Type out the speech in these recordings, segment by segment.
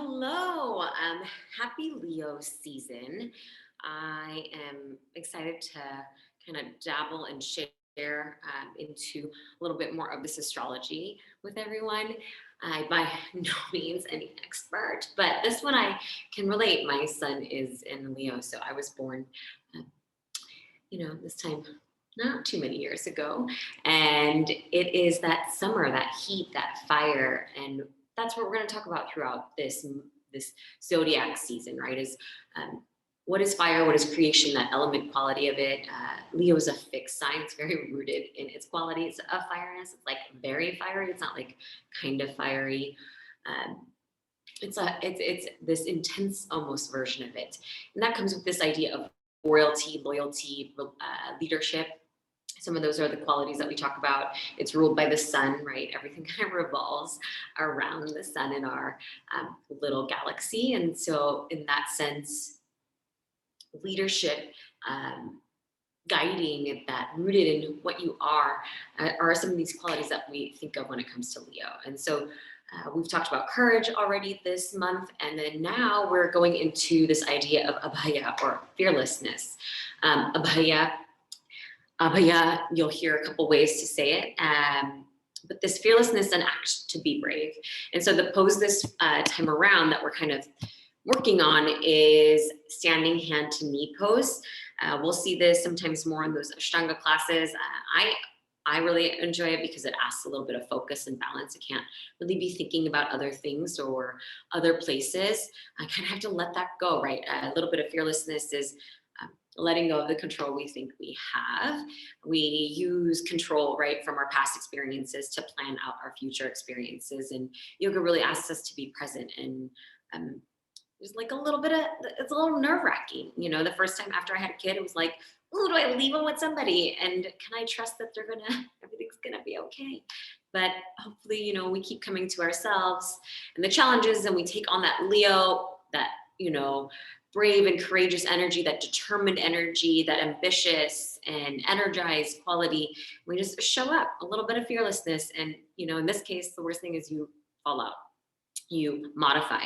Hello, happy Leo season. I am excited to kind of dabble and share into a little bit more of this astrology with everyone. I by no means any expert, but this one I can relate. My son is in Leo, so I was born, uh, this time not too many years ago. And it is that summer, that heat, that fire. And that's what we're going to talk about throughout this zodiac season, right? Is what is fire? What is creation? That element quality of it. Leo is a fixed sign. It's very rooted in its qualities of fireness. It's like very fiery. It's not like kind of fiery. Um, it's this intense almost version of it, and that comes with this idea of royalty, loyalty, leadership. Some of those are the qualities that we talk about. It's ruled by the sun, right? Everything kind of revolves around the sun in our little galaxy. And so, in that sense, leadership, guiding, that rooted in what you are some of these qualities that we think of when it comes to Leo. And so, we've talked about courage already this month, and then now we're going into this idea of abhaya, or fearlessness. Abhaya, you'll hear a couple ways to say it, but this fearlessness and act to be brave. And so the pose this time around that we're kind of working on is standing hand to knee pose. We'll see this sometimes more in those Ashtanga classes. I really enjoy it because it asks a little bit of focus and balance. I can't really be thinking about other things or other places. I kind of have to let that go, right? A little bit of fearlessness is letting go of the control we think we have. We use control, right, from our past experiences to plan out our future experiences. And yoga really asks us to be present. And there's like it's a little nerve wracking. The first time after I had a kid, it was like, oh, do I leave them with somebody? And can I trust that everything's gonna be okay? But hopefully, we keep coming to ourselves and the challenges, and we take on that Leo, that, brave and courageous energy, that determined energy, that ambitious and energized quality. We just show up, a little bit of fearlessness. And, in this case, the worst thing is you fall out. You modify.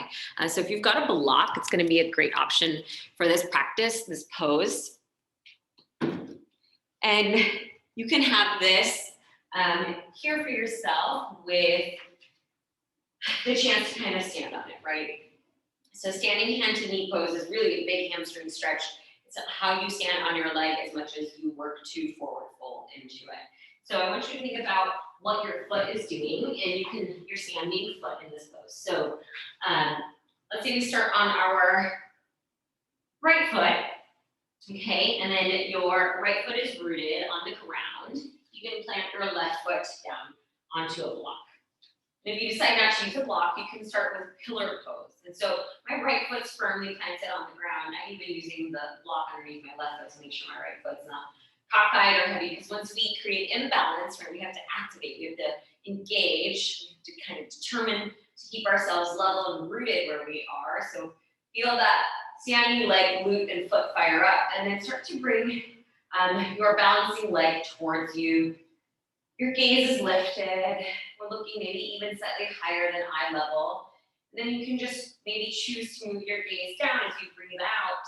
So if you've got a block, it's going to be a great option for this practice, this pose. And you can have this here for yourself with the chance to kind of stand on it, right? So standing hand to knee pose is really a big hamstring stretch. It's how you stand on your leg as much as you work to forward fold into it. So I want you to think about what your foot is doing, and your standing foot in this pose. So let's say we start on our right foot, okay? And then your right foot is rooted on the ground. You can plant your left foot down onto a block. And if you decide not to use a block, you can start with pillar pose. And so my right foot's firmly planted on the ground. I'm even using the block underneath my left foot to make sure my right foot's not cockeyed or heavy, because once we create imbalance, right, we have to activate, we have to engage, we have to kind of determine to keep ourselves level and rooted where we are. So feel that standing leg, glute, and foot fire up, and then start to bring your balancing leg towards you. Your gaze is lifted. We're looking maybe even slightly higher than eye level. And then you can just maybe choose to move your gaze down as you breathe out.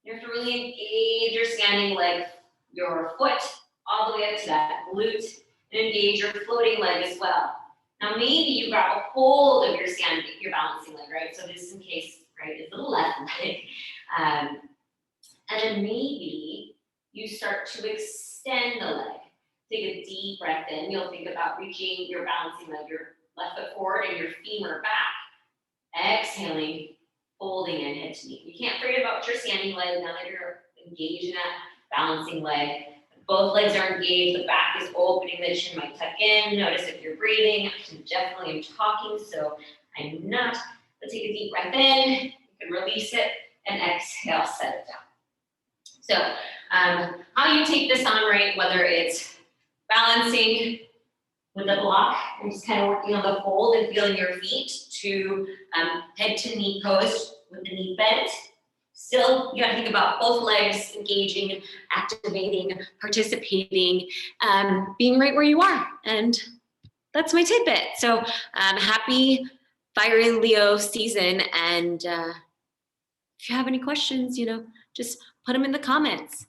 You have to really engage your standing leg, your foot, all the way up to that glute, and engage your floating leg as well. Now maybe you grab a hold of your balancing leg, right? So this in case, right, is the left leg. And then maybe you start to extend the leg. Take a deep breath in. You'll think about reaching your balancing leg, your left foot forward and your femur back. Exhaling, folding in head to knee. You can't forget about your standing leg now that you're engaged in that balancing leg. Both legs are engaged, the back is opening, the chin might tuck in. Notice if you're breathing. I definitely am talking, so I'm not. But take a deep breath in, you can release it, and exhale, set it down. So how you take this on, right, whether it's balancing with the block and just kind of working on the fold and feeling your feet to head to knee pose with the knee bent. Still, you gotta think about both legs engaging, activating, participating, being right where you are. And that's my tidbit. So happy fiery Leo season. And if you have any questions, just put them in the comments.